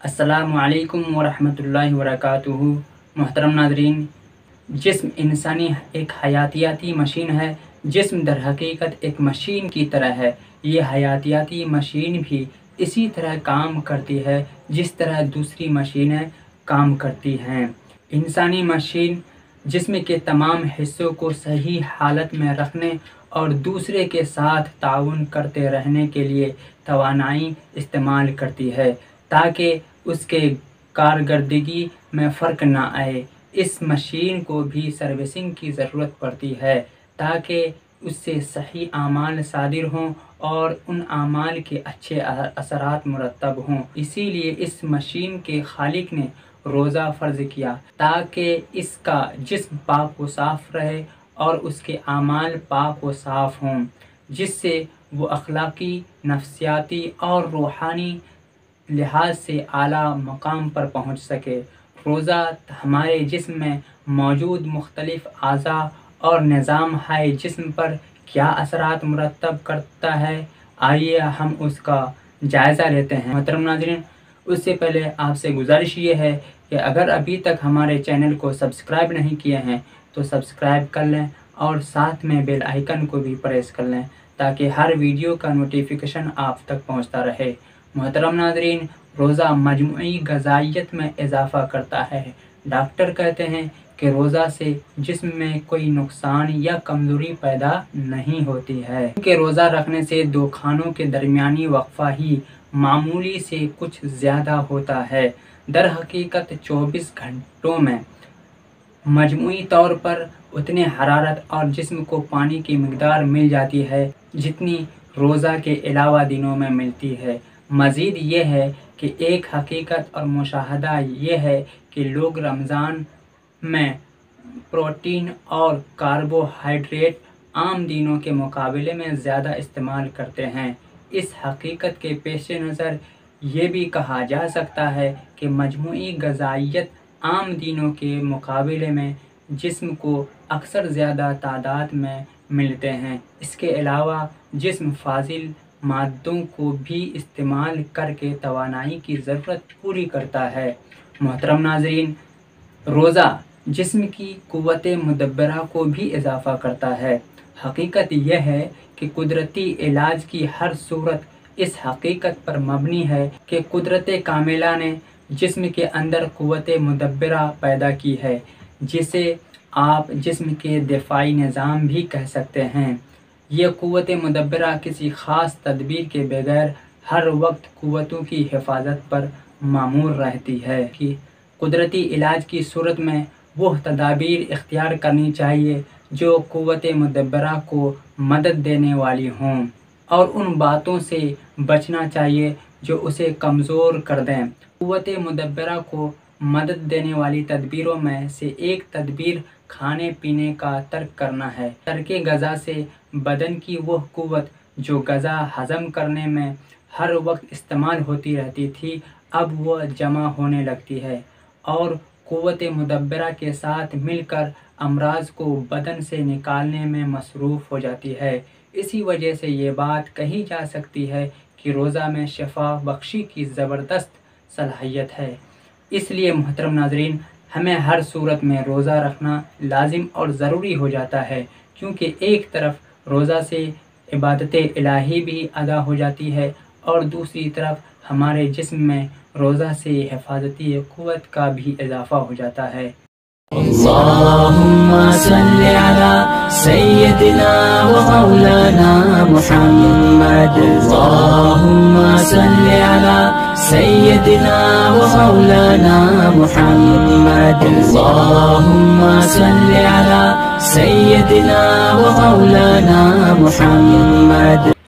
السلام علیکم ورحمۃ اللہ وبرکاتہ۔ محترم ناظرین، جسم انسانی ایک حیاتیاتی مشین ہے۔ جسم در حقیقت ایک مشین کی طرح ہے۔ یہ حیاتیاتی مشین بھی اسی طرح کام کرتی ہے جس طرح دوسری مشینیں کام کرتی ہیں۔ انسانی مشین جسم کے تمام حصوں کو صحیح حالت میں رکھنے اور دوسرے کے ساتھ تعاون کرتے رہنے کے لیے توانائی استعمال کرتی ہے تاکہ اس کے کارکردگی میں فرق نہ آئے۔ اس مشین کو بھی سروسنگ کی ضرورت پڑتی ہے تاکہ اس سے صحیح اعمال صادر ہوں اور ان اعمال کے اچھے اثرات مرتب ہوں۔ اسی لیے اس مشین کے خالق نے روزہ فرض کیا تاکہ اس کا جسم پاک و صاف رہے اور اس کے اعمال پاک و صاف ہوں، جس سے وہ اخلاقی، نفسیاتی اور روحانی لحاظ سے اعلیٰ مقام پر پہنچ سکے۔ روزہ ہمارے جسم میں موجود مختلف اعضاء اور نظام ہائے جسم پر کیا اثرات مرتب کرتا ہے، آئیے ہم اس کا جائزہ لیتے ہیں۔ محترم ناظرین، اس سے پہلے آپ سے گزارش یہ ہے کہ اگر ابھی تک ہمارے چینل کو سبسکرائب نہیں کیے ہیں تو سبسکرائب کر لیں اور ساتھ میں بیل آئیکن کو بھی پریس کر لیں تاکہ ہر ویڈیو کا نوٹیفیکیشن آپ تک پہنچتا رہے۔ محترم ناظرین، روزہ مجموعی غذائیت میں اضافہ کرتا ہے۔ ڈاکٹر کہتے ہیں کہ روزہ سے جسم میں کوئی نقصان یا کمزوری پیدا نہیں ہوتی ہے، کیونکہ روزہ رکھنے سے دو کھانوں کے درمیانی وقفہ ہی معمولی سے کچھ زیادہ ہوتا ہے۔ در حقیقت 24 گھنٹوں میں مجموعی طور پر اتنے حرارت اور جسم کو پانی کی مقدار مل جاتی ہے جتنی روزہ کے علاوہ دنوں میں ملتی ہے۔ مزید یہ ہے کہ ایک حقیقت اور مشاہدہ یہ ہے کہ لوگ رمضان میں پروٹین اور کاربوہائیڈریٹ عام دنوں کے مقابلے میں زیادہ استعمال کرتے ہیں۔ اس حقیقت کے پیش نظر یہ بھی کہا جا سکتا ہے کہ مجموعی غذائیت عام دنوں کے مقابلے میں جسم کو اکثر زیادہ تعداد میں ملتے ہیں۔ اس کے علاوہ جسم فاضل مادوں کو بھی استعمال کر کے توانائی کی ضرورت پوری کرتا ہے۔ محترم ناظرین، روزہ جسم کی قوت مدبرہ کو بھی اضافہ کرتا ہے۔ حقیقت یہ ہے کہ قدرتی علاج کی ہر صورت اس حقیقت پر مبنی ہے کہ قدرت کاملہ نے جسم کے اندر قوت مدبرہ پیدا کی ہے، جسے آپ جسم کے دفاعی نظام بھی کہہ سکتے ہیں۔ یہ قوت مدبرہ کسی خاص تدبیر کے بغیر ہر وقت قوتوں کی حفاظت پر مامور رہتی ہے کہ قدرتی علاج کی صورت میں وہ تدابیر اختیار کرنی چاہیے جو قوت مدبرہ کو مدد دینے والی ہوں، اور ان باتوں سے بچنا چاہیے جو اسے کمزور کر دیں۔ قوت مدبرہ کو مدد دینے والی تدبیروں میں سے ایک تدبیر کھانے پینے کا ترک کرنا ہے۔ ترک غذا سے بدن کی وہ قوت جو غذا ہضم کرنے میں ہر وقت استعمال ہوتی رہتی تھی، اب وہ جمع ہونے لگتی ہے اور قوت مدبرہ کے ساتھ مل کر امراض کو بدن سے نکالنے میں مصروف ہو جاتی ہے۔ اسی وجہ سے یہ بات کہی جا سکتی ہے کہ روزہ میں شفا بخشی کی زبردست صلاحیت ہے۔ اس لیے محترم ناظرین، ہمیں ہر صورت میں روزہ رکھنا لازم اور ضروری ہو جاتا ہے، کیونکہ ایک طرف روزہ سے عبادت الہی بھی ادا ہو جاتی ہے اور دوسری طرف ہمارے جسم میں روزہ سے حفاظتی قوت کا بھی اضافہ ہو جاتا ہے۔ اللهم صل على سيدنا ومولانا محمد، اللهم صل على سيدنا ومولانا محمد، اللهم صل على سيدنا ومولانا محمد۔